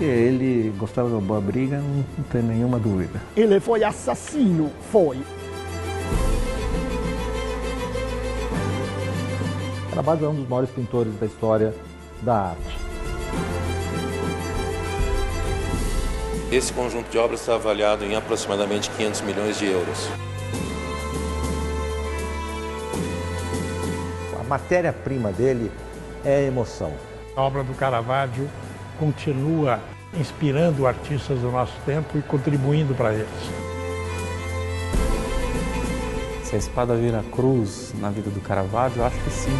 ele gostava de uma boa briga, não tem nenhuma dúvida. Ele foi assassino, foi. Caravaggio é um dos maiores pintores da história da arte. Esse conjunto de obras está avaliado em aproximadamente 500 milhões de euros. A matéria-prima dele é a emoção. A obra do Caravaggio continua inspirando artistas do nosso tempo e contribuindo para eles. Se a espada vira cruz na vida do Caravaggio, eu acho que sim.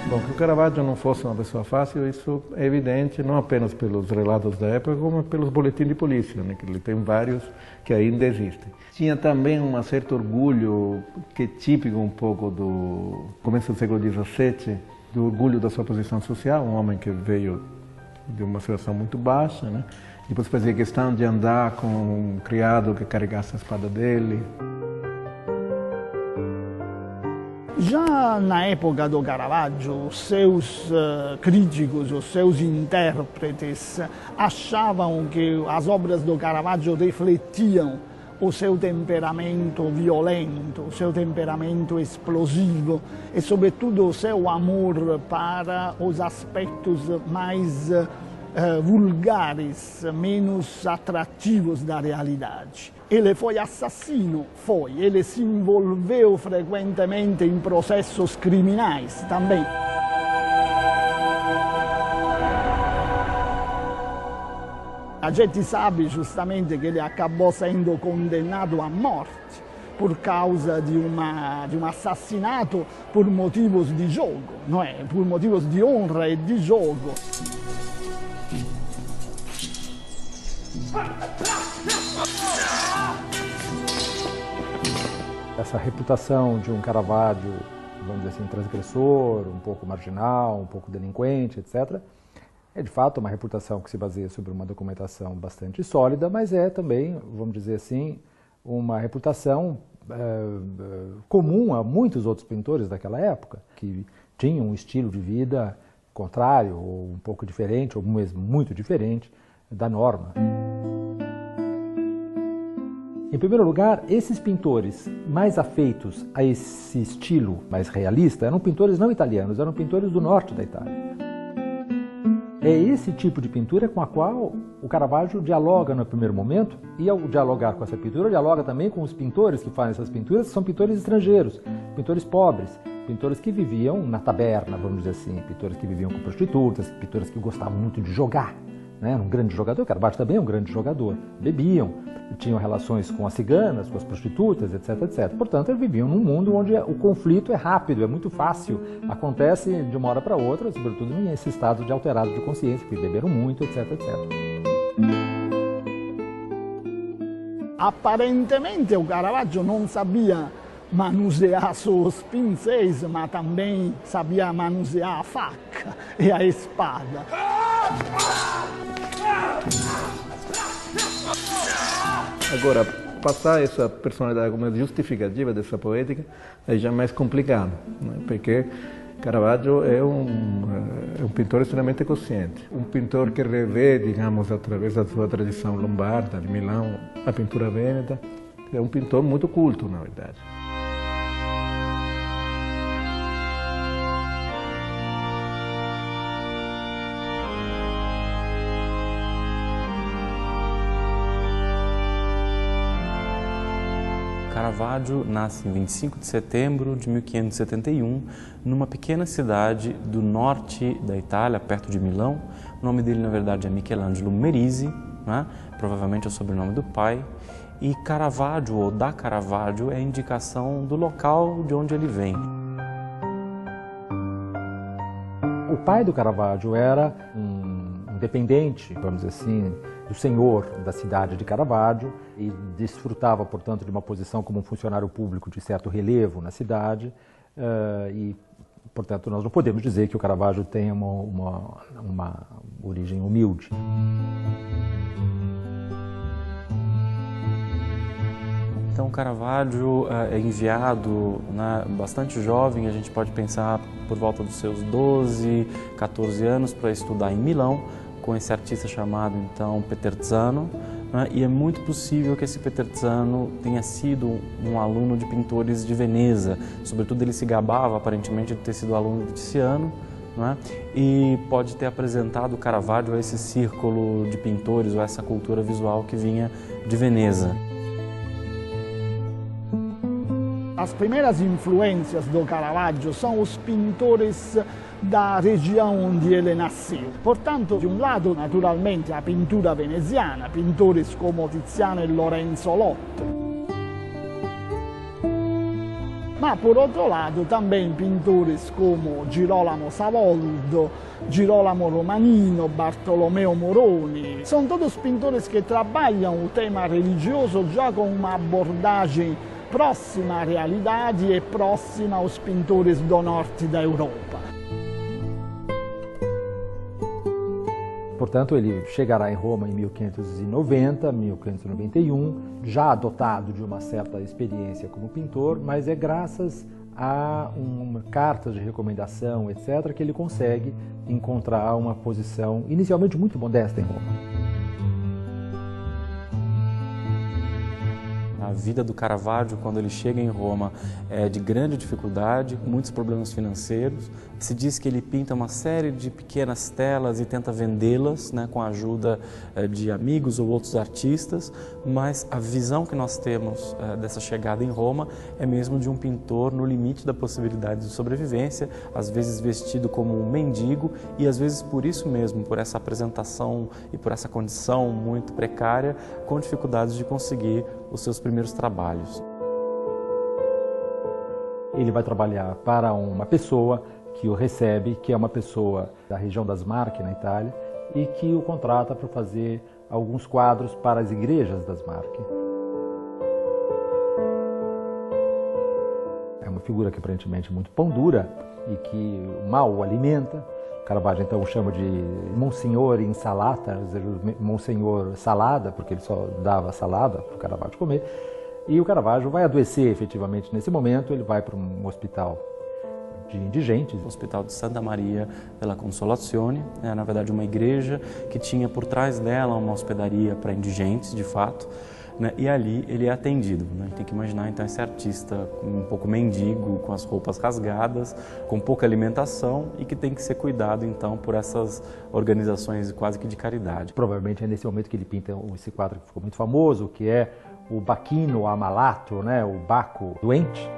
Bom, que o Caravaggio não fosse uma pessoa fácil, isso é evidente não apenas pelos relatos da época, como pelos boletins de polícia, né, que ele tem vários que ainda existem. Tinha também um certo orgulho, que é típico um pouco do começo do século XVII, do orgulho da sua posição social, um homem que veio de uma situação muito baixa, né? Depois fazia questão de andar com um criado que carregasse a espada dele. Já na época do Caravaggio, os seus críticos, os seus intérpretes achavam que as obras do Caravaggio refletiam o seu temperamento violento, o seu temperamento explosivo e, sobretudo, o seu amor para os aspectos mais vulgares, menos atrativos da realidade. Ele foi assassino, foi. Ele se envolveu frequentemente em processos criminais também. A gente sabe justamente que ele acabou sendo condenado à morte por causa de um assassinato por motivos de jogo, não é? Por motivos de honra e de jogo. Essa reputação de um Caravaggio, vamos dizer assim, transgressor, um pouco marginal, um pouco delinquente, etc., é de fato uma reputação que se baseia sobre uma documentação bastante sólida, mas é também, vamos dizer assim, uma reputação comum a muitos outros pintores daquela época, que tinham um estilo de vida contrário, ou um pouco diferente, ou mesmo muito diferente da norma. Em primeiro lugar, esses pintores mais afeitos a esse estilo mais realista eram pintores não italianos, eram pintores do norte da Itália. É esse tipo de pintura com a qual o Caravaggio dialoga no primeiro momento, e ao dialogar com essa pintura, dialoga também com os pintores que fazem essas pinturas, que são pintores estrangeiros, pintores pobres, pintores que viviam na taberna, vamos dizer assim, pintores que viviam com prostitutas, pintores que gostavam muito de jogar, né? Era um grande jogador, o Caravaggio também é um grande jogador, bebiam, tinham relações com as ciganas, com as prostitutas, etc, etc. Portanto, eles viviam num mundo onde o conflito é rápido, é muito fácil, acontece de uma hora para outra, sobretudo nesse estado de alterado de consciência, que beberam muito, etc, etc. Aparentemente o Caravaggio não sabia manusear só os pincéis, mas também sabia manusear a faca e a espada. Agora, passar essa personalidade como justificativa dessa poética é já mais complicado, né? Porque Caravaggio é um pintor extremamente consciente, um pintor que revê, digamos, através da sua tradição lombarda, de Milão, a pintura vêneta, é um pintor muito culto, na verdade. Caravaggio nasce em 25 de setembro de 1571, numa pequena cidade do norte da Itália, perto de Milão. O nome dele, na verdade, é Michelangelo Merisi, né? Provavelmente é o sobrenome do pai. E Caravaggio, ou da Caravaggio, é a indicação do local de onde ele vem. O pai do Caravaggio era um dependente, vamos dizer assim, do senhor da cidade de Caravaggio e desfrutava, portanto, de uma posição como um funcionário público de certo relevo na cidade e, portanto, nós não podemos dizer que o Caravaggio tenha uma origem humilde. Então, Caravaggio é enviado, né, bastante jovem, a gente pode pensar por volta dos seus 12, 14 anos, para estudar em Milão, com esse artista chamado, então, Peterzano, né, e é muito possível que esse Peterzano tenha sido um aluno de pintores de Veneza, sobretudo ele se gabava, aparentemente, de ter sido aluno de Tiziano, né, e pode ter apresentado Caravaggio a esse círculo de pintores ou essa cultura visual que vinha de Veneza. As primeiras influências do Caravaggio são os pintores da região onde ele nasceu. Portanto, de um lado, naturalmente, a pintura veneziana, pintores como Tiziano e Lorenzo Lotto. Ma, por outro lado, também pintores como Girolamo Savoldo, Girolamo Romanino, Bartolomeo Moroni. São todos pintores que trabalham o tema religioso já com uma abordagem próxima à realidade e próxima aos pintores do norte da Europa. Portanto, ele chegará em Roma em 1590, 1591, já dotado de uma certa experiência como pintor, mas é graças a cartas de recomendação, etc., que ele consegue encontrar uma posição inicialmente muito modesta em Roma. A vida do Caravaggio, quando ele chega em Roma, é de grande dificuldade, muitos problemas financeiros. Se diz que ele pinta uma série de pequenas telas e tenta vendê-las, né, com a ajuda de amigos ou outros artistas, mas a visão que nós temos dessa chegada em Roma é mesmo de um pintor no limite da possibilidade de sobrevivência, às vezes vestido como um mendigo e às vezes por isso mesmo, por essa apresentação e por essa condição muito precária, com dificuldades de conseguir os seus primeiros trabalhos. Ele vai trabalhar para uma pessoa que o recebe, que é uma pessoa da região das Marche, na Itália, e que o contrata para fazer alguns quadros para as igrejas das Marche. É uma figura que aparentemente é muito pão dura e que mal o alimenta. Caravaggio então o chama de Monsenhor Insalata, ou seja, Monsenhor Salada, porque ele só dava salada para o Caravaggio comer. E o Caravaggio vai adoecer efetivamente nesse momento, ele vai para um hospital de indigentes. O Hospital de Santa Maria della Consolazione, na verdade uma igreja que tinha por trás dela uma hospedaria para indigentes, de fato, né? E ali ele é atendido. Né? A gente tem que imaginar então esse artista um pouco mendigo, com as roupas rasgadas, com pouca alimentação e que tem que ser cuidado então por essas organizações quase que de caridade. Provavelmente é nesse momento que ele pinta esse quadro que ficou muito famoso, que é o Bacchino Ammalato, né? O Baco doente.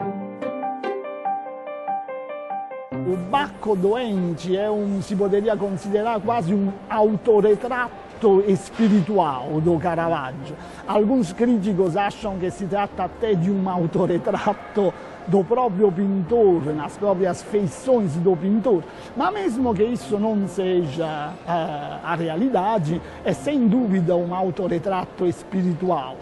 O Bacco doente si poderia considerar quase um autorretrato espiritual do Caravaggio. Alguns críticos acham que se tratta até de um autorretrato do próprio pintor, nas próprias feições do pintor, mas mesmo que isso não seja a realidade, é sem dúvida um autorretrato espiritual.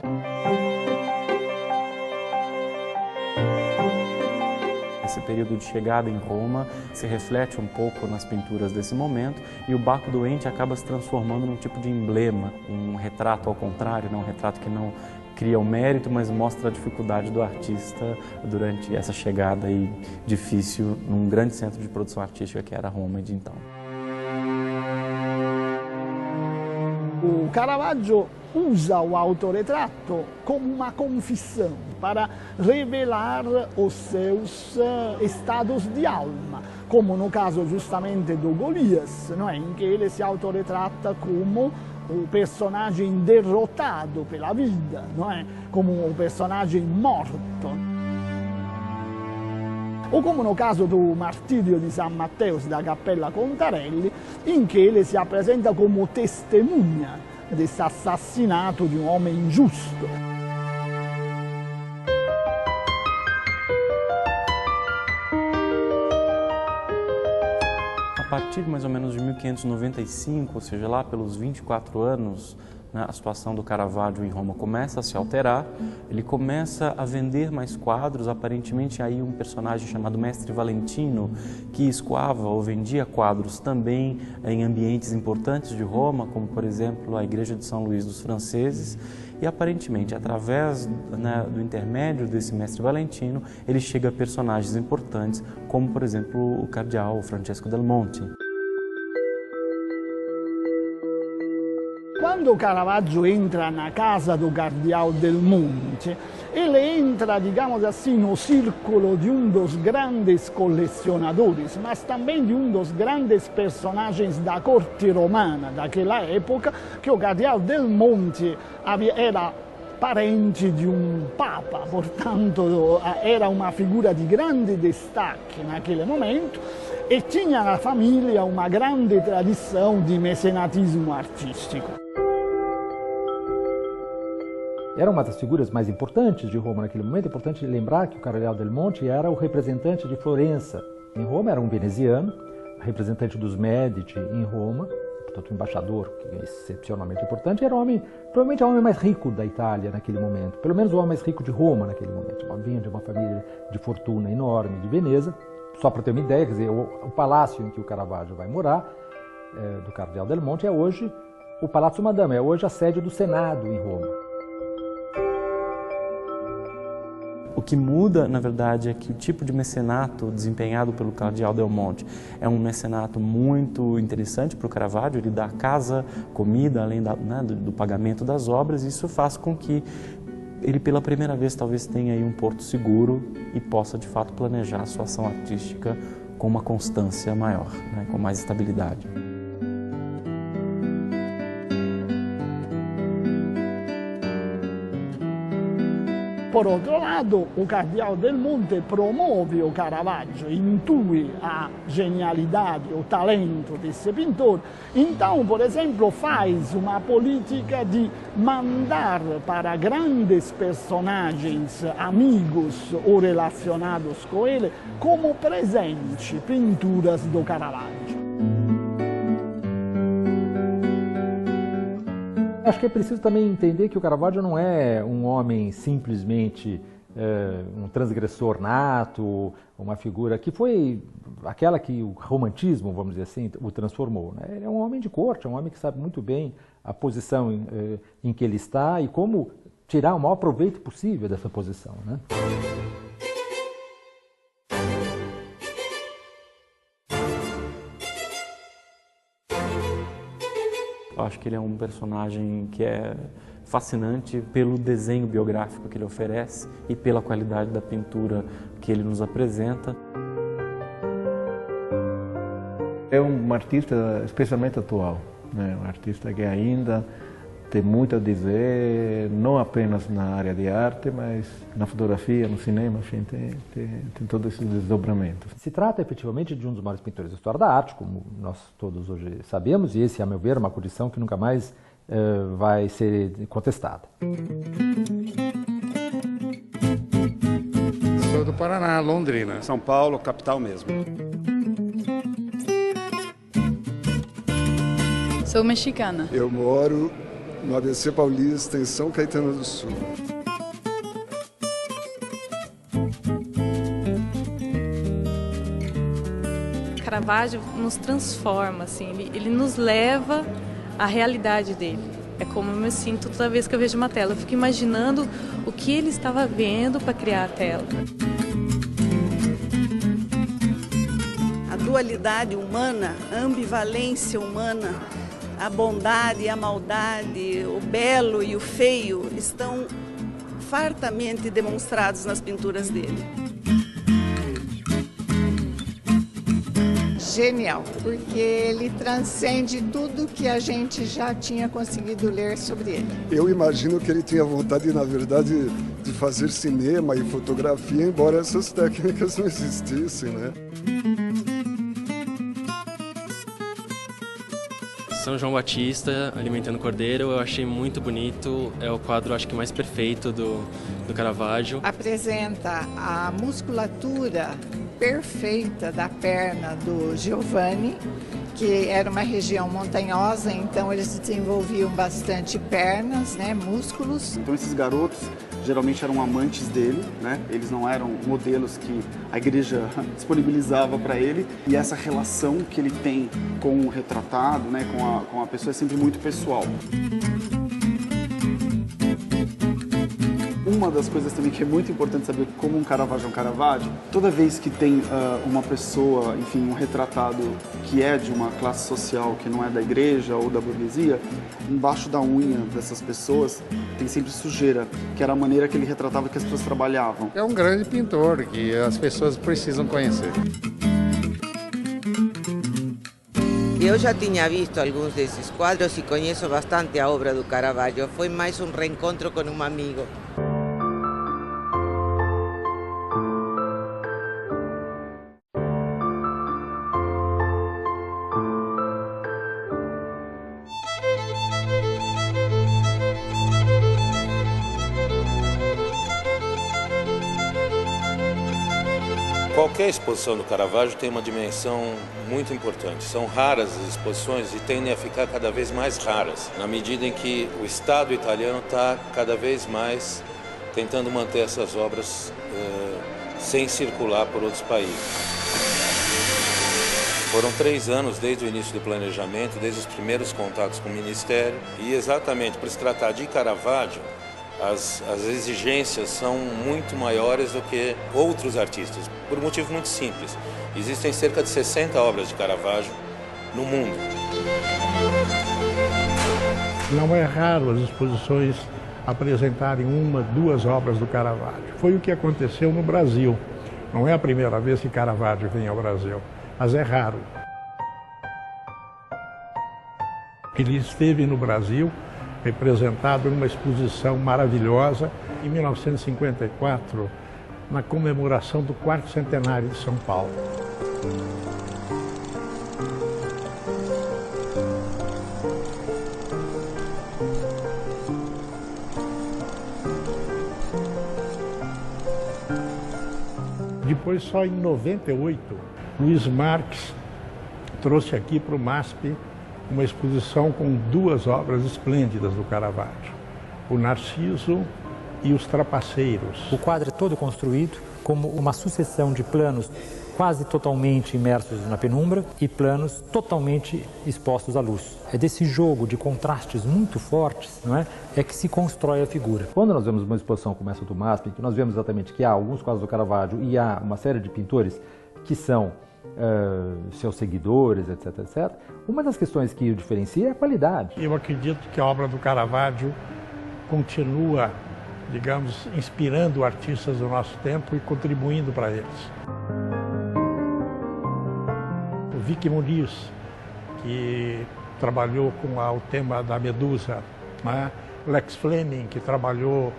Esse período de chegada em Roma se reflete um pouco nas pinturas desse momento e o Bacco doente acaba se transformando num tipo de emblema, um retrato ao contrário, um retrato que não cria o mérito, mas mostra a dificuldade do artista durante essa chegada aí difícil num grande centro de produção artística que era Roma de então. O Caravaggio usa o autorretrato como uma confissão para revelar os seus estados de alma, como no caso justamente do Golias, em que ele se autorretrata como o personagem derrotado pela vida, como o personagem morto. Ou como no caso do martírio di San Matteo da Cappella Contarelli, in che ele si apresenta come testemunha desse assassinato di un uomo ingiusto. A partir mais ou menos de 1595, ou seja, lá pelos 24 anos, né, a situação do Caravaggio em Roma começa a se alterar, ele começa a vender mais quadros, aparentemente aí um personagem chamado Mestre Valentino, que escoava ou vendia quadros também em ambientes importantes de Roma, como por exemplo a Igreja de São Luís dos Franceses, e aparentemente através, né, do intermédio desse Mestre Valentino, ele chega a personagens importantes, como por exemplo o cardeal Francesco del Monte. Quando Caravaggio entra na casa do Cardeal del Monte, ele entra, digamos assim, no círculo de dos grandes colecionadores, mas também de dos grandes personagens da corte romana daquela época, que o Cardeal del Monte era parente de papa, portanto era uma figura de grande destaque naquele momento, e tinha na família uma grande tradição de mecenatismo artístico. Era uma das figuras mais importantes de Roma naquele momento. É importante lembrar que o Cardeal del Monte era o representante de Florença em Roma, era um veneziano, representante dos Médici em Roma, portanto um embaixador que é excepcionalmente importante. Era provavelmente o homem mais rico da Itália naquele momento, pelo menos o homem mais rico de Roma naquele momento. Vinha de uma família de fortuna enorme de Veneza. Só para ter uma ideia, quer dizer, o palácio em que o Caravaggio vai morar, do Cardeal del Monte, é hoje o Palazzo Madama, é hoje a sede do Senado em Roma. O que muda, na verdade, é que o tipo de mecenato desempenhado pelo Cardeal del Monte é um mecenato muito interessante para o Caravaggio. Ele dá casa, comida, além do pagamento das obras, e isso faz com que ele, pela primeira vez, talvez tenha aí um porto seguro e possa, de fato, planejar a sua ação artística com uma constância maior, né, com mais estabilidade. Por outro lado, o Cardeal del Monte promove o Caravaggio, intui a genialidade, o talento desse pintor. Então, por exemplo, faz uma política de mandar para grandes personagens, amigos ou relacionados com ele, como presente, pinturas do Caravaggio. Acho que é preciso também entender que o Caravaggio não é um homem simplesmente um transgressor nato, uma figura que foi aquela que o romantismo, vamos dizer assim, o transformou, né? Ele é um homem de corte, é um homem que sabe muito bem a posição em que ele está e como tirar o maior proveito possível dessa posição, né? Eu acho que ele é um personagem que é fascinante pelo desenho biográfico que ele oferece e pela qualidade da pintura que ele nos apresenta. É um artista especialmente atual, né? Um artista que ainda tem muito a dizer, não apenas na área de arte, mas na fotografia, no cinema, enfim, tem todos esses desdobramentos. Se trata efetivamente de um dos maiores pintores da história da arte, como nós todos hoje sabemos, e esse, a meu ver, é uma condição que nunca mais vai ser contestada. Sou do Paraná, Londrina. São Paulo, capital mesmo. Sou mexicana. Eu moro no ABC Paulista, em São Caetano do Sul. Caravaggio nos transforma, assim, ele nos leva à realidade dele. É como eu me sinto toda vez que eu vejo uma tela. Eu fico imaginando o que ele estava vendo para criar a tela. A dualidade humana, a ambivalência humana, a bondade e a maldade, o belo e o feio estão fartamente demonstrados nas pinturas dele. Genial, porque ele transcende tudo que a gente já tinha conseguido ler sobre ele. Eu imagino que ele tinha vontade, na verdade, de fazer cinema e fotografia, embora essas técnicas não existissem, né? São João Batista, Alimentando Cordeiro, eu achei muito bonito, é o quadro acho que mais perfeito do Caravaggio. Apresenta a musculatura perfeita da perna do Giovanni, que era uma região montanhosa, então eles desenvolviam bastante pernas, né, músculos. Então esses garotos geralmente eram amantes dele, né? Eles não eram modelos que a igreja disponibilizava para ele, e essa relação que ele tem com o retratado, né, com a pessoa é sempre muito pessoal. Uma das coisas também que é muito importante saber como um Caravaggio é um Caravaggio, toda vez que tem uma pessoa, enfim, um retratado que é de uma classe social que não é da igreja ou da burguesia, embaixo da unha dessas pessoas tem sempre sujeira, que era a maneira que ele retratava que as pessoas trabalhavam. É um grande pintor que as pessoas precisam conhecer. Eu já tinha visto alguns desses quadros e conheço bastante a obra do Caravaggio. Foi mais um reencontro com um amigo. Qualquer exposição do Caravaggio tem uma dimensão muito importante. São raras as exposições e tendem a ficar cada vez mais raras, na medida em que o Estado italiano está cada vez mais tentando manter essas obras sem circular por outros países. Foram 3 anos desde o início do planejamento, desde os primeiros contatos com o Ministério, e exatamente por se tratar de Caravaggio, as exigências são muito maiores do que outros artistas, por um motivo muito simples. Existem cerca de 60 obras de Caravaggio no mundo. Não é raro as exposições apresentarem 1, 2 obras do Caravaggio. Foi o que aconteceu no Brasil. Não é a primeira vez que Caravaggio vem ao Brasil, mas é raro. Ele esteve no Brasil, representado numa exposição maravilhosa, em 1954, na comemoração do 4º centenário de São Paulo. Depois, só em 98, Luiz Marques trouxe aqui para o MASP uma exposição com 2 obras esplêndidas do Caravaggio, o Narciso e os Trapaceiros. O quadro é todo construído como uma sucessão de planos quase totalmente imersos na penumbra e planos totalmente expostos à luz. É desse jogo de contrastes muito fortes, não é? É que se constrói a figura. Quando nós vemos uma exposição como essa do MASP, que nós vemos exatamente que há alguns quadros do Caravaggio e há uma série de pintores que são seus seguidores, etc, etc. Uma das questões que o diferencia é a qualidade. Eu acredito que a obra do Caravaggio continua, digamos, inspirando artistas do nosso tempo e contribuindo para eles. O Vicky Muniz, que trabalhou com o tema da Medusa, né? Lex Fleming, que trabalhou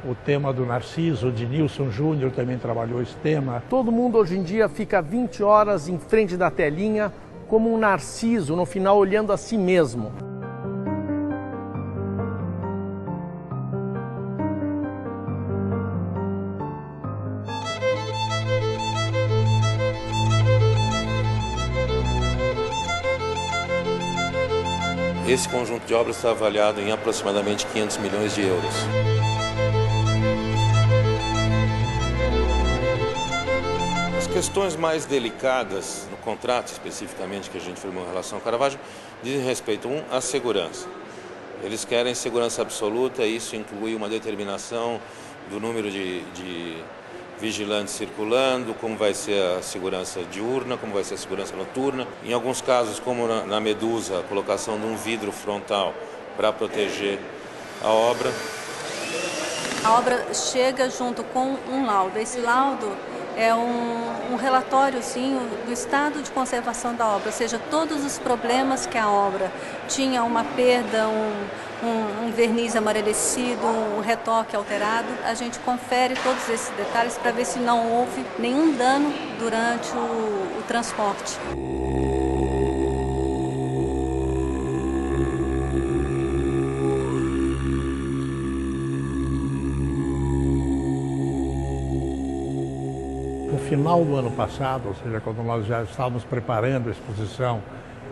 o tema do Narciso, de Nilson Júnior também trabalhou esse tema. Todo mundo hoje em dia fica 20 horas em frente da telinha como um Narciso, no final olhando a si mesmo. Esse conjunto de obras está avaliado em aproximadamente 500 milhões de euros. As questões mais delicadas no contrato, especificamente, que a gente firmou em relação ao Caravaggio, dizem respeito, à segurança. Eles querem segurança absoluta, e isso inclui uma determinação do número de vigilantes circulando, como vai ser a segurança diurna, como vai ser a segurança noturna. Em alguns casos, como na Medusa, a colocação de um vidro frontal para proteger a obra. A obra chega junto com um laudo. Esse laudo é um relatóriozinho do estado de conservação da obra, ou seja, todos os problemas que a obra tinha, uma perda, um verniz amarelecido, um retoque alterado. A gente confere todos esses detalhes para ver se não houve nenhum dano durante o transporte. no final do ano passado, ou seja, quando nós já estávamos preparando a exposição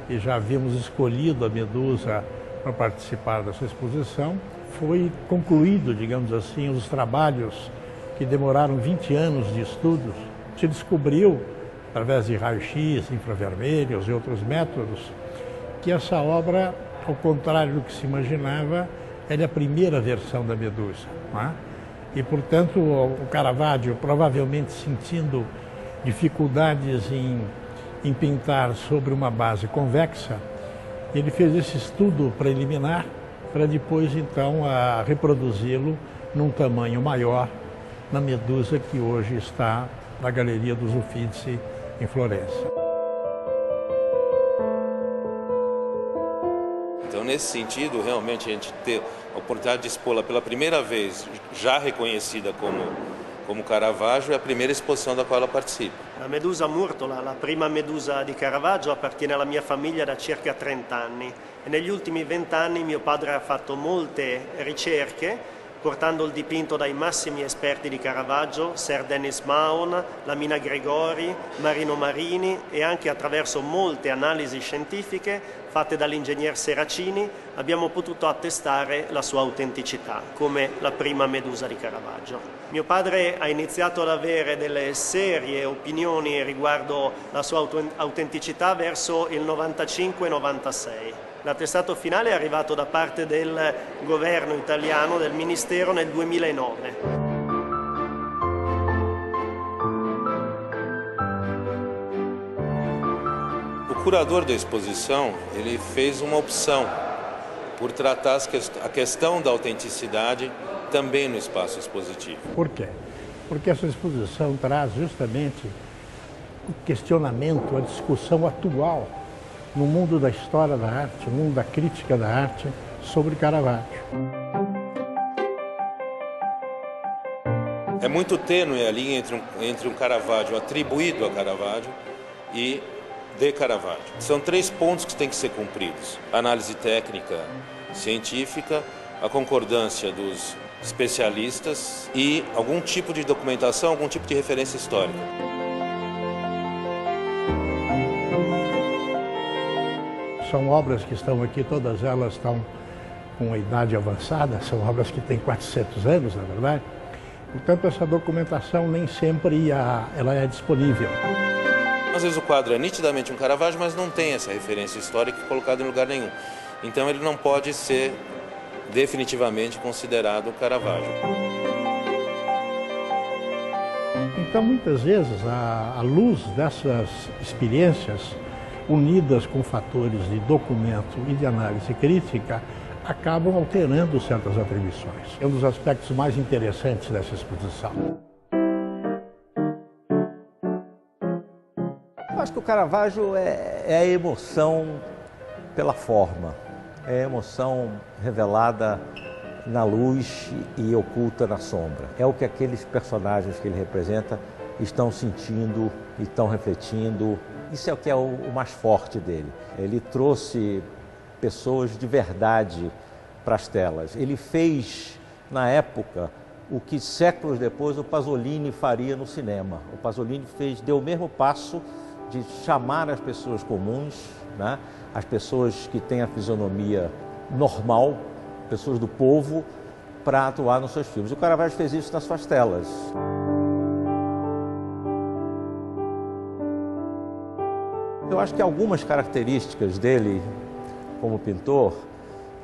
e já havíamos escolhido a Medusa para participar dessa exposição, foi concluído, digamos assim, os trabalhos que demoraram 20 anos de estudos. Se descobriu, através de raio-x, infravermelhos e outros métodos, que essa obra, ao contrário do que se imaginava, ela é a primeira versão da Medusa, não é? E, portanto, o Caravaggio, provavelmente sentindo dificuldades em pintar sobre uma base convexa, ele fez esse estudo preliminar para depois, então, reproduzi-lo num tamanho maior na Medusa que hoje está na Galeria dos Uffizi, em Florença. Então, nesse sentido, realmente a gente ter a oportunidade de expô-la pela primeira vez, já reconhecida como Caravaggio, é a primeira exposição da qual ela participa. La Medusa Murtola, la prima Medusa di Caravaggio, appartiene alla mia famiglia da circa 30 anni e negli ultimi 20 anni mio padre ha fatto molte ricerche portando il dipinto dai massimi esperti di Caravaggio, Sir Denis Mahon, Lamina Gregori, Marino Marini, e anche attraverso molte analisi scientifiche fatte dall'ingegner Seracini abbiamo potuto attestare la sua autenticità come la prima Medusa di Caravaggio. Mio padre ha iniziato ad avere delle serie opinioni riguardo la sua autenticità verso il 95-96. L'attestato finale è arrivato da parte del governo italiano, del Ministero, nel 2009. O curador da exposição, ele fez uma opção por tratar a questão da autenticidade também no espaço expositivo. Por quê? Porque essa exposição traz justamente o questionamento, a discussão atual no mundo da história da arte, no mundo da crítica da arte, sobre Caravaggio. É muito tênue a linha entre um Caravaggio atribuído a Caravaggio e de Caravaggio. São 3 pontos que têm que ser cumpridos: a análise técnica, científica, a concordância dos especialistas e algum tipo de documentação, algum tipo de referência histórica. São obras que estão aqui, todas elas estão com a idade avançada, são obras que têm 400 anos, na verdade. Portanto, essa documentação nem sempre ela é disponível. Às vezes o quadro é nitidamente um Caravaggio, mas não tem essa referência histórica colocada em lugar nenhum. Então ele não pode ser definitivamente considerado Caravaggio. Então, muitas vezes, à luz dessas experiências, unidas com fatores de documento e de análise crítica, acabam alterando certas atribuições. É um dos aspectos mais interessantes dessa exposição. Eu acho que o Caravaggio é a emoção pela forma, é a emoção revelada na luz e oculta na sombra. É o que aqueles personagens que ele representa estão sentindo e estão refletindo. Isso é o que é o mais forte dele. Ele trouxe pessoas de verdade para as telas. Ele fez, na época, o que séculos depois o Pasolini faria no cinema. O Pasolini deu o mesmo passo de chamar as pessoas comuns, né? As pessoas que têm a fisionomia normal, pessoas do povo, para atuar nos seus filmes. O Caravaggio fez isso nas suas telas. Eu acho que algumas características dele como pintor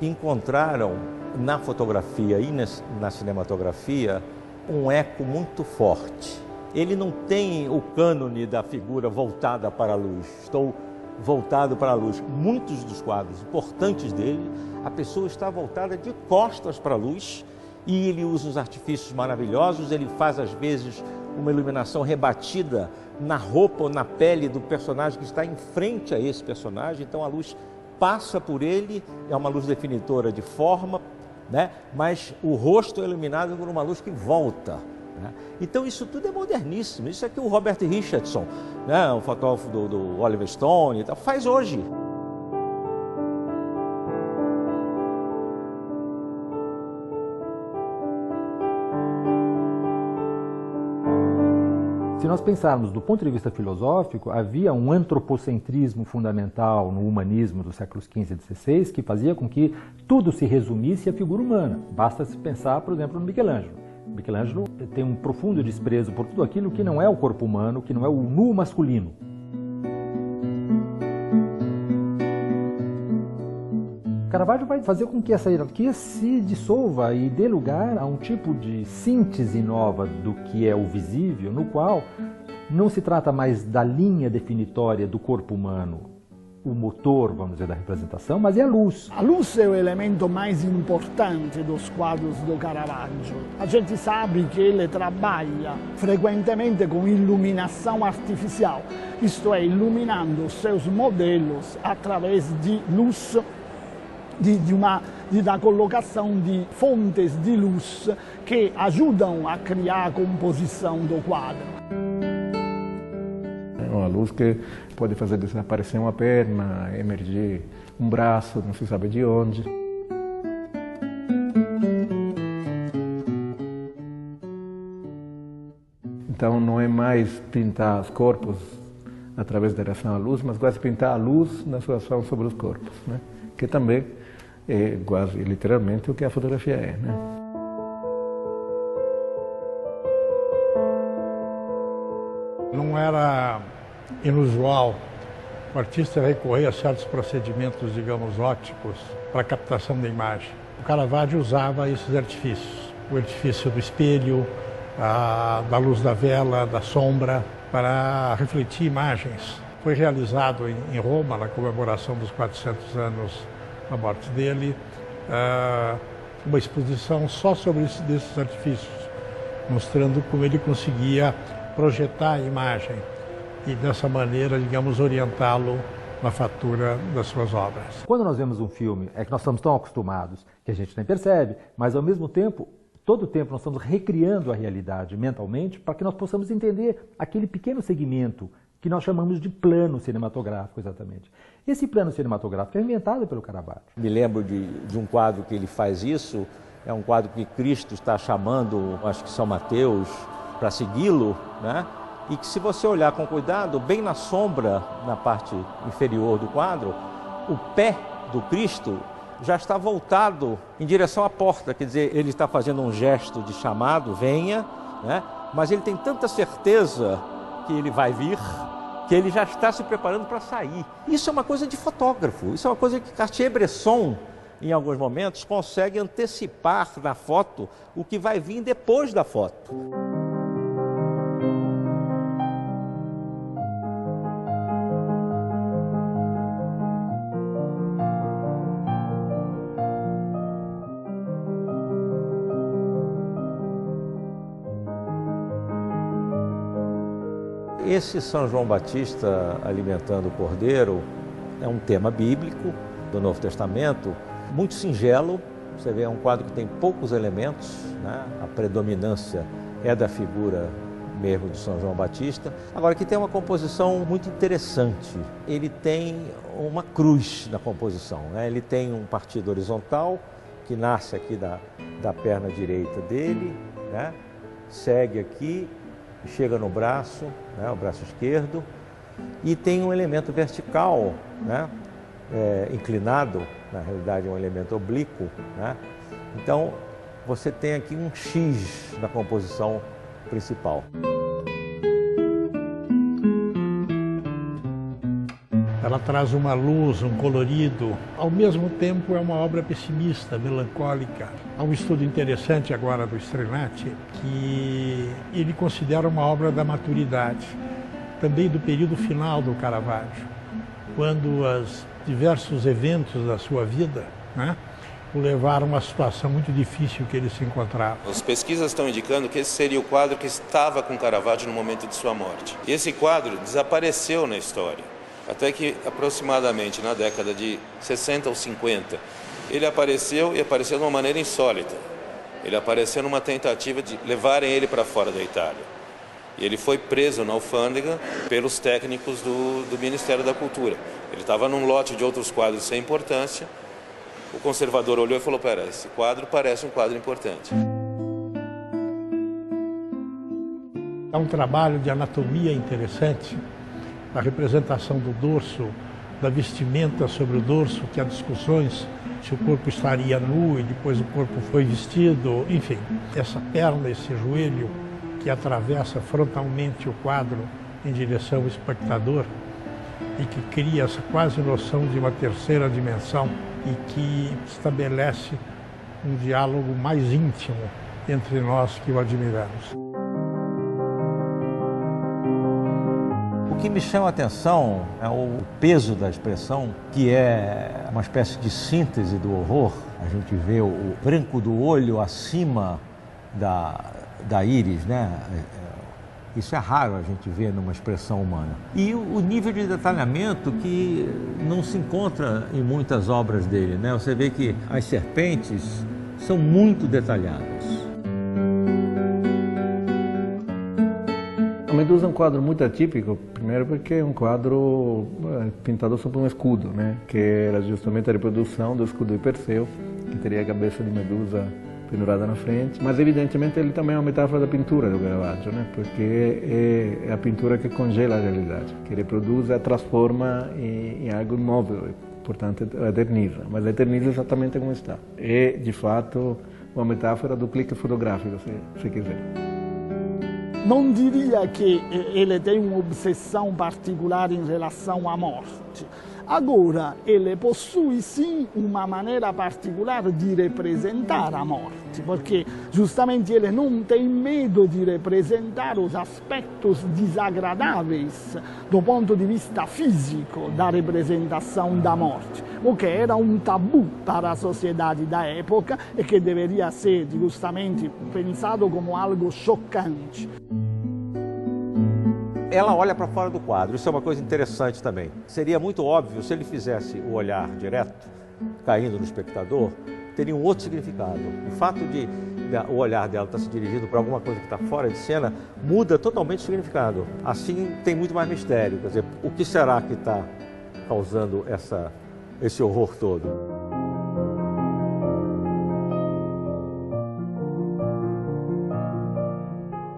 encontraram na fotografia e na cinematografia um eco muito forte. Ele não tem o cânone da figura voltada para a luz. Estou voltado para a luz. Muitos dos quadros importantes dele, a pessoa está voltada de costas para a luz e ele usa uns artifícios maravilhosos. Ele faz, às vezes, uma iluminação rebatida na roupa ou na pele do personagem que está em frente a esse personagem. Então a luz passa por ele, é uma luz definitora de forma, né? Mas o rosto é iluminado por uma luz que volta. Então isso tudo é moderníssimo, isso é que o Robert Richardson, né, o fotógrafo do Oliver Stone, faz hoje. Se nós pensarmos do ponto de vista filosófico, havia um antropocentrismo fundamental no humanismo dos séculos XV e XVI que fazia com que tudo se resumisse à figura humana. Basta se pensar, por exemplo, no Michelangelo. Michelangelo tem um profundo desprezo por tudo aquilo que não é o corpo humano, que não é o nu masculino. Caravaggio vai fazer com que essa hierarquia se dissolva e dê lugar a um tipo de síntese nova do que é o visível, no qual não se trata mais da linha definitória do corpo humano, o motor, vamos dizer, da representação, mas é a luz. A luz é o elemento mais importante dos quadros do Caravaggio. A gente sabe que ele trabalha frequentemente com iluminação artificial, isto é, iluminando os seus modelos através de luz, da colocação de fontes de luz que ajudam a criar a composição do quadro. É uma luz que pode fazer desaparecer uma perna, emergir um braço, não se sabe de onde. Então não é mais pintar os corpos através da reação à luz, mas quase pintar a luz na sua ação sobre os corpos, né? Que também é quase literalmente o que a fotografia é, né? Não era inusual o artista recorrer a certos procedimentos, digamos, ópticos para a captação da imagem. O Caravaggio usava esses artifícios, o artifício do espelho, da luz da vela, da sombra, para refletir imagens. Foi realizado em Roma, na comemoração dos 400 anos da morte dele, uma exposição só sobre desses artifícios, mostrando como ele conseguia projetar a imagem e, dessa maneira, digamos, orientá-lo na fatura das suas obras. Quando nós vemos um filme, é que nós estamos tão acostumados que a gente nem percebe, mas, ao mesmo tempo, todo o tempo nós estamos recriando a realidade mentalmente para que nós possamos entender aquele pequeno segmento que nós chamamos de plano cinematográfico, exatamente. Esse plano cinematográfico é inventado pelo Caravaggio. Me lembro de um quadro que ele faz isso, é um quadro que Cristo está chamando, acho que São Mateus, para segui-lo, né? E que, se você olhar com cuidado, bem na sombra, na parte inferior do quadro, o pé do Cristo já está voltado em direção à porta, quer dizer, ele está fazendo um gesto de chamado, venha, né? Mas ele tem tanta certeza que ele vai vir, que ele já está se preparando para sair. Isso é uma coisa de fotógrafo, isso é uma coisa que Cartier-Bresson, em alguns momentos, consegue antecipar na foto o que vai vir depois da foto. Esse São João Batista alimentando o cordeiro é um tema bíblico do Novo Testamento, muito singelo. Você vê, é um quadro que tem poucos elementos, né? A predominância é da figura mesmo de São João Batista. Agora, que tem uma composição muito interessante. Ele tem uma cruz na composição, né? Ele tem um partido horizontal que nasce aqui da perna direita dele, né? Segue aqui, chega no braço, né, o braço esquerdo, e tem um elemento vertical, né, inclinado, na realidade é um elemento oblíquo, né? Então você tem aqui um X na composição principal. Ela traz uma luz, um colorido. Ao mesmo tempo é uma obra pessimista, melancólica. Há um estudo interessante agora do Strenati, que ele considera uma obra da maturidade, também do período final do Caravaggio, quando os diversos eventos da sua vida, né, o levaram a uma situação muito difícil que ele se encontrava. As pesquisas estão indicando que esse seria o quadro que estava com Caravaggio no momento de sua morte. E esse quadro desapareceu na história. Até que, aproximadamente na década de 60 ou 50, ele apareceu, e apareceu de uma maneira insólita. Ele apareceu numa tentativa de levarem ele para fora da Itália. E ele foi preso na alfândega pelos técnicos do Ministério da Cultura. Ele estava num lote de outros quadros sem importância. O conservador olhou e falou: "Pera, esse quadro parece um quadro importante." Há um trabalho de anatomia interessante, da representação do dorso, da vestimenta sobre o dorso, que há discussões se o corpo estaria nu e depois o corpo foi vestido, enfim. Essa perna, esse joelho que atravessa frontalmente o quadro em direção ao espectador e que cria essa quase noção de uma terceira dimensão e que estabelece um diálogo mais íntimo entre nós que o admiramos. O que me chama a atenção é o peso da expressão, que é uma espécie de síntese do horror. A gente vê o branco do olho acima da íris, né? Isso é raro a gente ver numa expressão humana. E o nível de detalhamento que não se encontra em muitas obras dele, né? Você vê que as serpentes são muito detalhadas. A Medusa é um quadro muito atípico, primeiro porque é um quadro pintado sobre um escudo, né? Que era justamente a reprodução do escudo de Perseu, que teria a cabeça de Medusa pendurada na frente. Mas evidentemente ele também é uma metáfora da pintura do Caravaggio, né? Porque é a pintura que congela a realidade, que reproduz e a transforma em algo imóvel, portanto eterniza, mas eterniza exatamente como está. É de fato uma metáfora do clique fotográfico, se quiser. Não diria que ele tem uma obsessão particular em relação à morte. Agora, ele possui sim uma maneira particular de representar a morte, porque justamente ele não tem medo de representar os aspectos desagradáveis do ponto de vista físico da representação da morte, o que era um tabu para a sociedade da época e que deveria ser justamente pensado como algo chocante. Ela olha para fora do quadro, isso é uma coisa interessante também. Seria muito óbvio se ele fizesse o olhar direto, caindo no espectador, teria um outro significado. O fato de o olhar dela estar se dirigindo para alguma coisa que está fora de cena muda totalmente o significado. Assim tem muito mais mistério, quer dizer, o que será que está causando esse horror todo?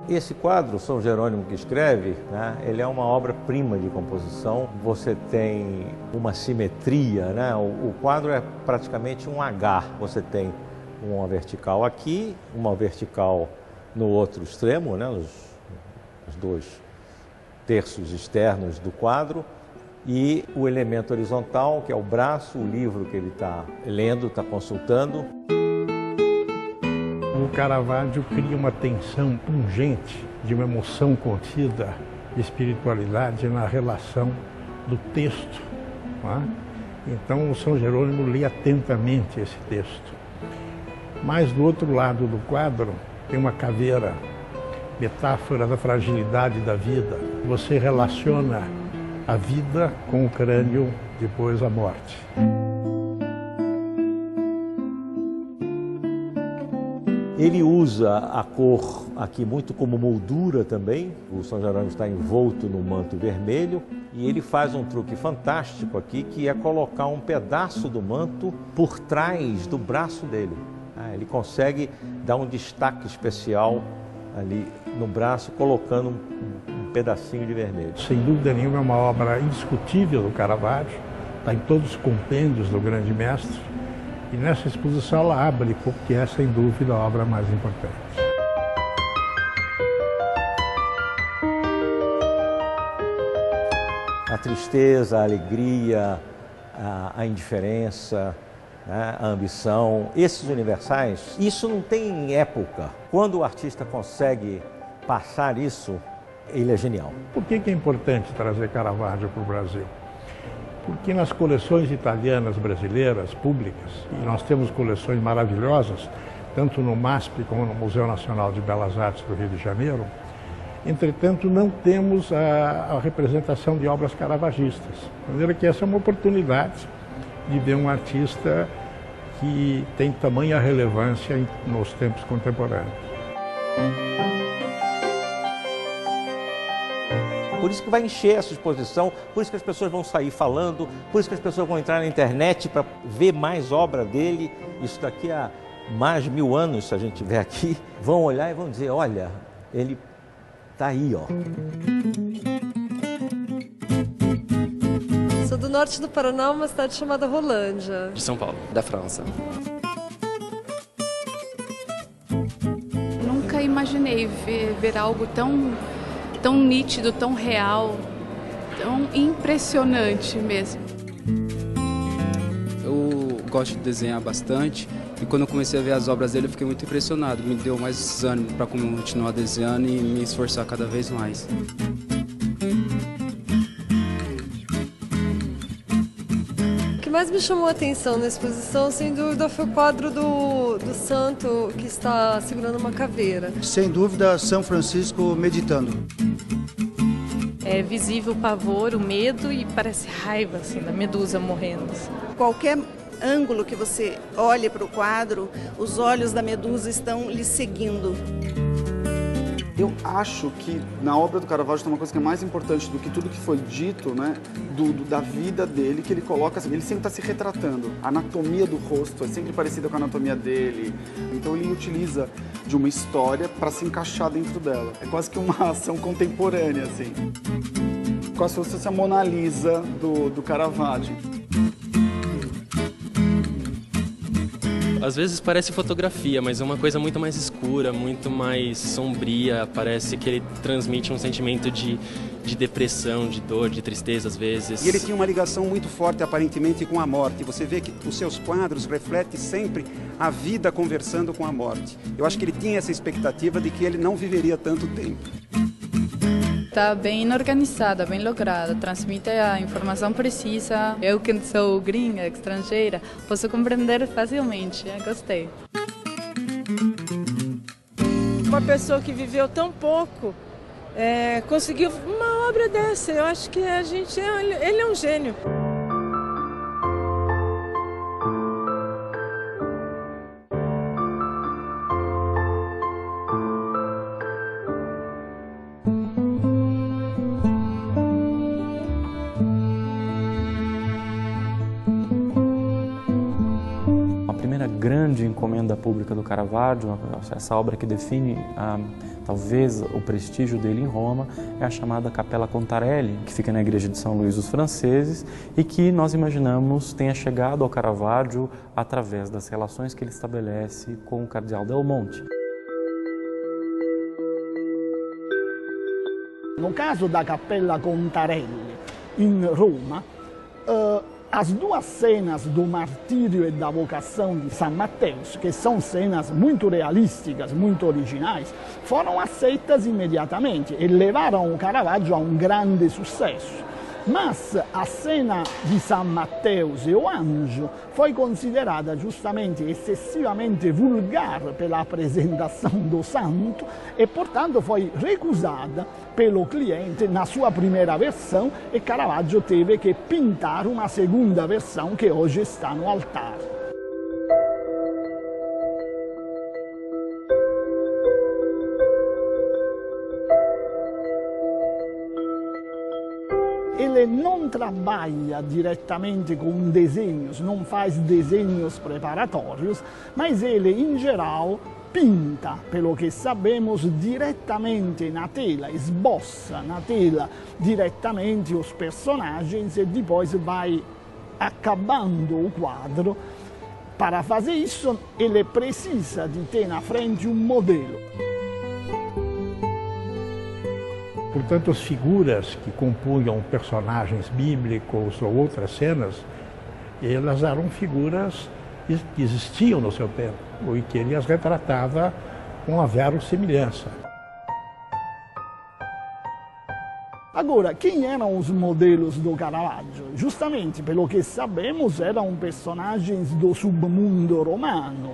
Esse quadro, São Jerônimo que escreve, né, ele é uma obra-prima de composição. Você tem uma simetria, né? O quadro é praticamente um H. Você tem uma vertical aqui, uma vertical no outro extremo, né, os dois terços externos do quadro, e o elemento horizontal, que é o braço, o livro que ele está lendo, está consultando. O Caravaggio cria uma tensão pungente de uma emoção contida, de espiritualidade na relação do texto. Não é? Então o São Jerônimo lê atentamente esse texto. Mas do outro lado do quadro tem uma caveira, metáfora da fragilidade da vida. Você relaciona a vida com o crânio, depois a morte. Ele usa a cor aqui muito como moldura também. O São Jerônimo está envolto no manto vermelho e ele faz um truque fantástico aqui, que é colocar um pedaço do manto por trás do braço dele. Ele consegue dar um destaque especial ali no braço, colocando um pedacinho de vermelho. Sem dúvida nenhuma é uma obra indiscutível do Caravaggio, está em todos os compêndios do grande mestre. E nessa exposição ela abre, porque é sem dúvida a obra mais importante. A tristeza, a alegria, a indiferença, né, a ambição, esses universais, isso não tem época. Quando o artista consegue passar isso, ele é genial. Por que é importante trazer Caravaggio para o Brasil? Porque nas coleções italianas brasileiras públicas, e nós temos coleções maravilhosas, tanto no MASP como no Museu Nacional de Belas Artes do Rio de Janeiro, entretanto não temos a representação de obras caravagistas. De maneira que essa é uma oportunidade de ver um artista que tem tamanha relevância nos tempos contemporâneos. Por isso que vai encher essa exposição, por isso que as pessoas vão sair falando, por isso que as pessoas vão entrar na internet para ver mais obra dele. Isso daqui a mais de 1000 anos, se a gente tiver aqui, vão olhar e vão dizer, olha, ele Tá aí, ó. Sou do norte do Paraná, uma cidade chamada Rolândia. De São Paulo, da França. Nunca imaginei ver algo tão nítido, tão real, tão impressionante mesmo. Eu gosto de desenhar bastante e quando eu comecei a ver as obras dele eu fiquei muito impressionado. Me deu mais ânimo para continuar desenhando e me esforçar cada vez mais. O que mais me chamou a atenção na exposição, sem dúvida, foi o quadro do santo que está segurando uma caveira. Sem dúvida, São Francisco meditando. É visível o pavor, o medo e parece raiva assim, da medusa morrendo. Assim. Qualquer ângulo que você olhe para o quadro, os olhos da medusa estão lhe seguindo. Eu acho que na obra do Caravaggio tem uma coisa que é mais importante do que tudo que foi dito, né, da vida dele, que ele coloca, ele sempre está se retratando. A anatomia do rosto é sempre parecida com a anatomia dele. Então ele utiliza de uma história para se encaixar dentro dela. É quase que uma ação contemporânea, assim. Quase se fosse a Mona Lisa do Caravaggio. Às vezes parece fotografia, mas é uma coisa muito mais escura, muito mais sombria. Parece que ele transmite um sentimento de depressão, de dor, de tristeza às vezes. E ele tinha uma ligação muito forte, aparentemente, com a morte. Você vê que os seus quadros refletem sempre a vida conversando com a morte. Eu acho que ele tinha essa expectativa de que ele não viveria tanto tempo. Está bem organizada, bem lograda, transmite a informação precisa. Eu que sou gringa, estrangeira, posso compreender facilmente, gostei. Uma pessoa que viveu tão pouco conseguiu uma obra dessa. Eu acho que ele é um gênio. Grande encomenda pública do Caravaggio, essa obra que define talvez o prestígio dele em Roma, é a chamada Capella Contarelli, que fica na igreja de São Luís dos Franceses e que nós imaginamos tenha chegado ao Caravaggio através das relações que ele estabelece com o cardeal Del Monte. No caso da Cappella Contarelli, em Roma, as duas cenas do martírio e da vocação de São Mateus, que são cenas muito realísticas, muito originais, foram aceitas imediatamente e levaram o Caravaggio a um grande sucesso. Mas a cena de São Mateus e o anjo foi considerada justamente excessivamente vulgar pela apresentação do santo e, portanto, foi recusada pelo cliente na sua primeira versão e Caravaggio teve que pintar uma segunda versão que hoje está no altar. Ele não trabalha diretamente com desenhos, não faz desenhos preparatórios, mas ele, em geral, pinta, pelo que sabemos, diretamente na tela, esboça na tela diretamente os personagens e depois vai acabando o quadro. Para fazer isso, ele precisa de ter na frente um modelo. Portanto, as figuras que compunham personagens bíblicos ou outras cenas, elas eram figuras que existiam no seu tempo e que ele as retratava com a verossimilhança. Agora, quem eram os modelos do Caravaggio? Justamente, pelo que sabemos, eram personagens do submundo romano,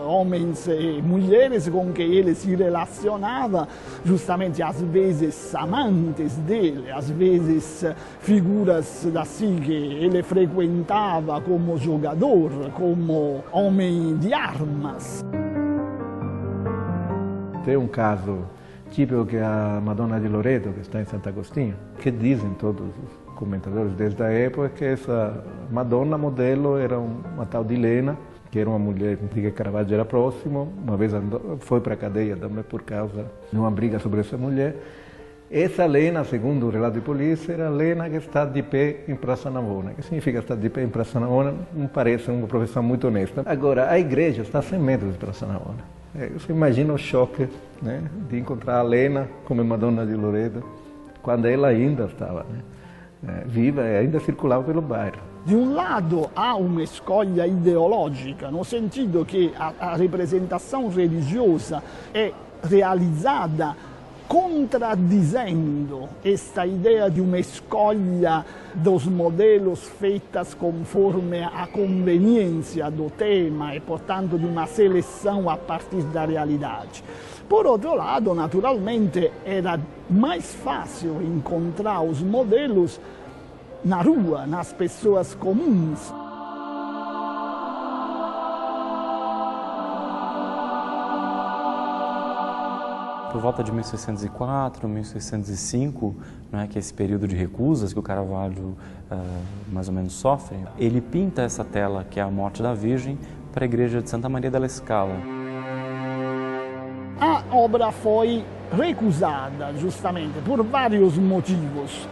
homens e mulheres com quem ele se relacionava, justamente às vezes amantes dele, às vezes figuras assim que ele frequentava como jogador, como homem de armas. Tem um caso típico que é a Madonna de Loreto, que está em Santo Agostinho, que dizem todos os comentadores desde a época que essa Madonna modelo era uma tal de Helena, que era uma mulher de que Caravaggio era próximo, uma vez foi para a cadeia também por causa de uma briga sobre essa mulher. Essa Lena, segundo o relato de polícia, era a Lena que está de pé em Praça Navona. O que significa estar de pé em Praça Navona? Não parece uma profissão muito honesta. Agora, a igreja está a 100 metros de Praça Navona. Você imagina o choque, né, de encontrar a Lena como Madonna de Loreto, quando ela ainda estava, né, viva e ainda circulava pelo bairro. De um lado há uma escolha ideológica, no sentido que a representação religiosa é realizada contraddizendo esta ideia de uma escolha dos modelos feitas conforme a conveniência do tema e, portanto, de uma seleção a partir da realidade. Por outro lado, naturalmente, era mais fácil encontrar os modelos na rua, nas pessoas comuns. Por volta de 1604, 1605, né, que é esse período de recusas que o Caravaggio mais ou menos sofre, ele pinta essa tela, que é a morte da Virgem, para a igreja de Santa Maria della Scala. A obra foi recusada justamente por vários motivos.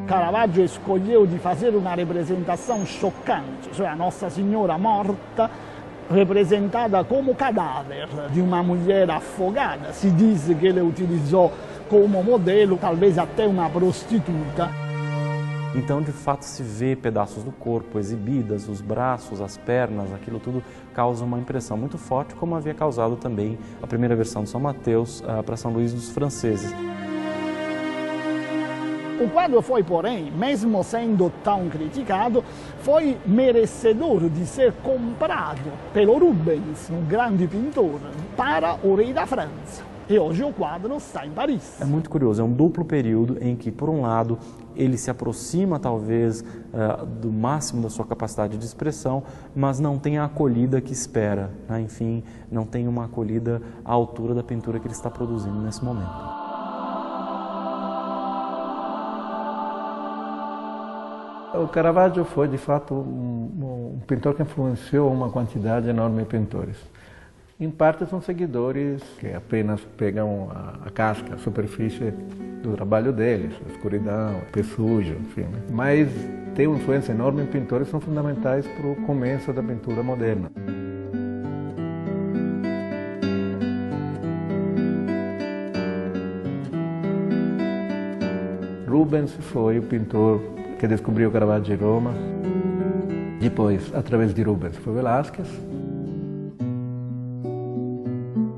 Caravaggio escolheu de fazer uma representação chocante, cioè a Nossa Senhora morta, representada como cadáver de uma mulher afogada. Se diz que ele utilizou como modelo talvez até uma prostituta. Então, de fato, se vê pedaços do corpo exibidas, os braços, as pernas, aquilo tudo causa uma impressão muito forte, como havia causado também a primeira versão de São Mateus para São Luís dos franceses. O quadro foi, porém, mesmo sendo tão criticado, foi merecedor de ser comprado pelo Rubens, um grande pintor, para o rei da França. E hoje o quadro está em Paris. É muito curioso, é um duplo período em que, por um lado, ele se aproxima, talvez, do máximo da sua capacidade de expressão, mas não tem a acolhida que espera, né? Enfim, não tem uma acolhida à altura da pintura que ele está produzindo nesse momento. O Caravaggio foi, de fato, um pintor que influenciou uma quantidade enorme de pintores. Em parte são seguidores que apenas pegam a casca, a superfície do trabalho deles, a escuridão, o pé sujo, enfim. Mas tem uma influência enorme em pintores que são fundamentais para o começo da pintura moderna. Rubens foi o pintor que descobriu Caravaggio em Roma. Depois, através de Rubens, foi Velázquez.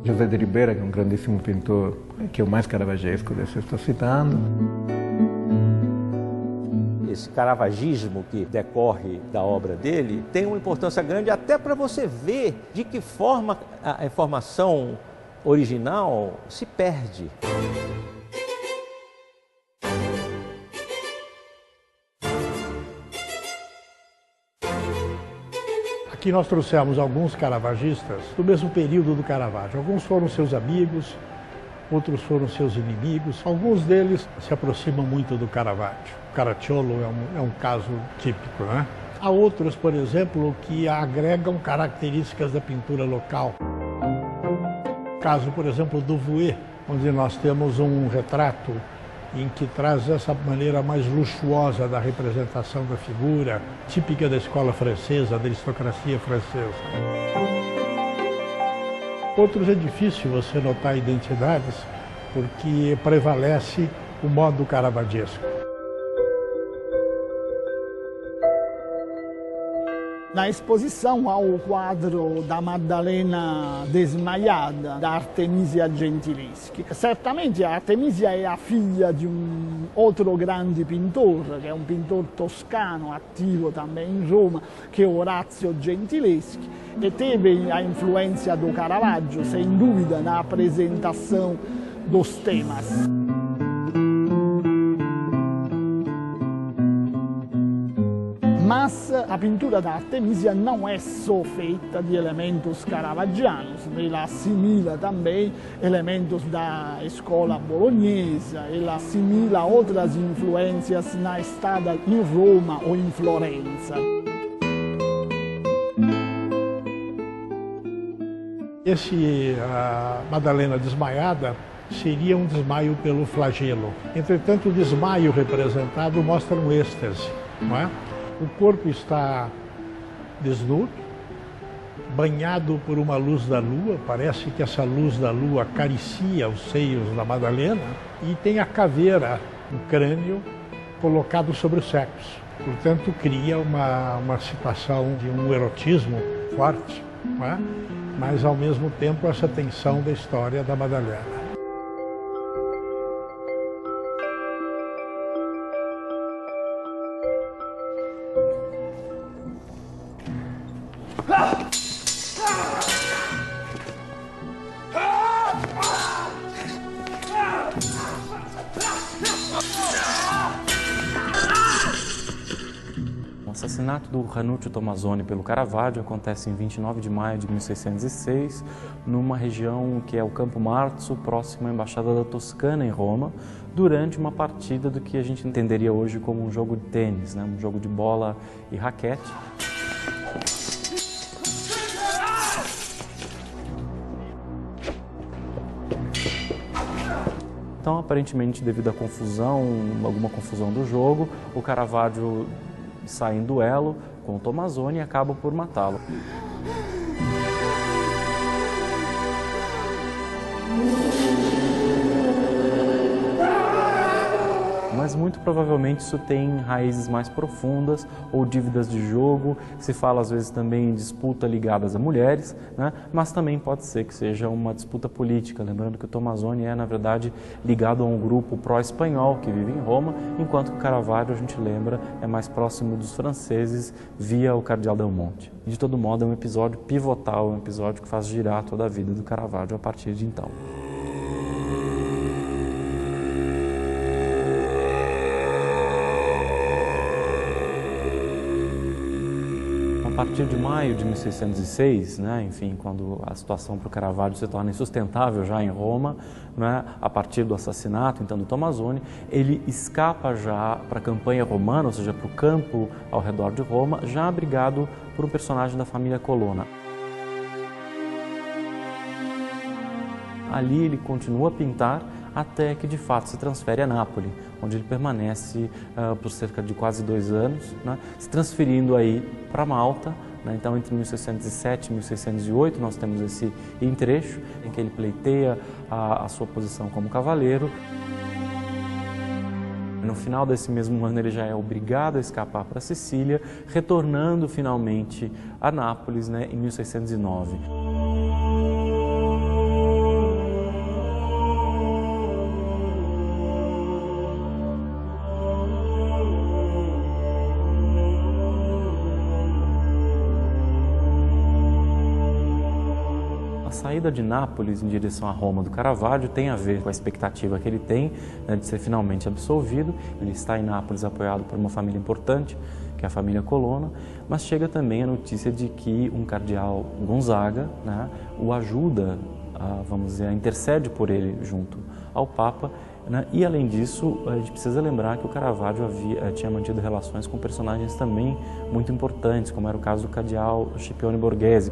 José de Ribera, que é um grandíssimo pintor, que é o mais caravagesco desse que estou citando. Esse caravagismo que decorre da obra dele tem uma importância grande até para você ver de que forma a informação original se perde. Aqui nós trouxemos alguns caravagistas do mesmo período do Caravaggio. Alguns foram seus amigos, outros foram seus inimigos. Alguns deles se aproximam muito do Caravaggio. O Caracciolo é um caso típico, né? Há outros, por exemplo, que agregam características da pintura local. O caso, por exemplo, do Vouet, onde nós temos um retrato em que traz essa maneira mais luxuosa da representação da figura, típica da escola francesa, da aristocracia francesa. Outros é difícil você notar identidades, porque prevalece o modo caravagesco. Na exposição há o quadro da Maddalena desmaiada, da Artemisia Gentileschi. Certamente a Artemisia é a filha de um outro grande pintor, que é um pintor toscano, ativo também em Roma, que é Orazio Gentileschi, e teve a influência do Caravaggio, sem dúvida, na apresentação dos temas. Mas a pintura da Artemisia não é só feita de elementos caravaggianos, ela assimila também elementos da escola bolognesa, ela assimila outras influências na estada em Roma ou em Florença. A Madalena desmaiada seria um desmaio pelo flagelo. Entretanto, o desmaio representado mostra um êxtase, não é? O corpo está desnudo, banhado por uma luz da lua, parece que essa luz da lua acaricia os seios da Madalena, e tem a caveira, o crânio, colocado sobre os secos. Portanto, cria uma situação de um erotismo forte, não é? Mas ao mesmo tempo essa tensão da história da Madalena. O assassinato do Ranuccio Tommasoni pelo Caravaggio acontece em 29 de maio de 1606, numa região que é o Campo Marzo, próximo à Embaixada da Toscana em Roma, durante uma partida do que a gente entenderia hoje como um jogo de tênis, né? Um jogo de bola e raquete. Então, aparentemente, devido à confusão, alguma confusão do jogo, o Caravaggio sai em duelo com o Tommasoni e acaba por matá-lo. Mas muito provavelmente isso tem raízes mais profundas ou dívidas de jogo. Se fala às vezes também em disputa ligadas a mulheres, né? Mas também pode ser que seja uma disputa política, lembrando que o Tommasoni é na verdade ligado a um grupo pró-espanhol que vive em Roma, enquanto que o Caravaggio, a gente lembra, é mais próximo dos franceses via o Cardeal Del Monte. De todo modo é um episódio pivotal, um episódio que faz girar toda a vida do Caravaggio a partir de então. A partir de maio de 1606, né, enfim, quando a situação para o Caravaggio se torna insustentável já em Roma, né, a partir do assassinato então do Tommasoni, ele escapa já para a campanha romana, ou seja, para o campo ao redor de Roma, já abrigado por um personagem da família Colonna. Ali ele continua a pintar até que de fato se transfere a Nápoles, onde ele permanece por cerca de quase 2 anos, né, se transferindo aí para Malta, né. Então entre 1607 e 1608 nós temos esse entrecho em que ele pleiteia a sua posição como cavaleiro. No final desse mesmo ano ele já é obrigado a escapar para a Sicília, retornando finalmente a Nápoles, né, em 1609. A saída de Nápoles em direção a Roma do Caravaggio tem a ver com a expectativa que ele tem, né, de ser finalmente absolvido. Ele está em Nápoles apoiado por uma família importante, que é a família Colonna, mas chega também a notícia de que um cardeal Gonzaga, né, o ajuda, vamos dizer, intercede por ele junto ao Papa, né, e além disso, a gente precisa lembrar que o Caravaggio tinha mantido relações com personagens também muito importantes, como era o caso do cardeal Scipione Borghese.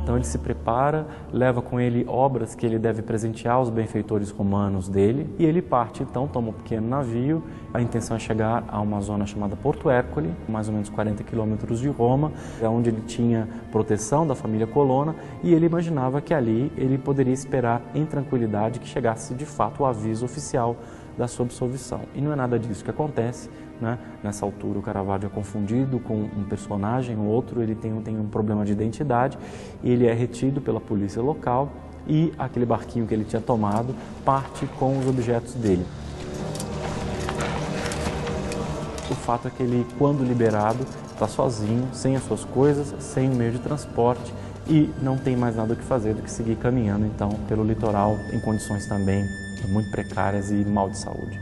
Então ele se prepara, leva com ele obras que ele deve presentear aos benfeitores romanos dele e ele parte então, toma um pequeno navio, a intenção é chegar a uma zona chamada Porto Ercole, mais ou menos 40 quilômetros de Roma, onde ele tinha proteção da família Colonna e ele imaginava que ali ele poderia esperar em tranquilidade que chegasse de fato o aviso oficial da sua absolvição. E não é nada disso que acontece, né? Nessa altura o Caravaggio é confundido com um personagem, o outro ele tem um problema de identidade, e ele é retido pela polícia local e aquele barquinho que ele tinha tomado parte com os objetos dele. O fato é que ele, quando liberado, está sozinho, sem as suas coisas, sem meio de transporte, e não tem mais nada o que fazer do que seguir caminhando então pelo litoral em condições também muito precárias e mal de saúde.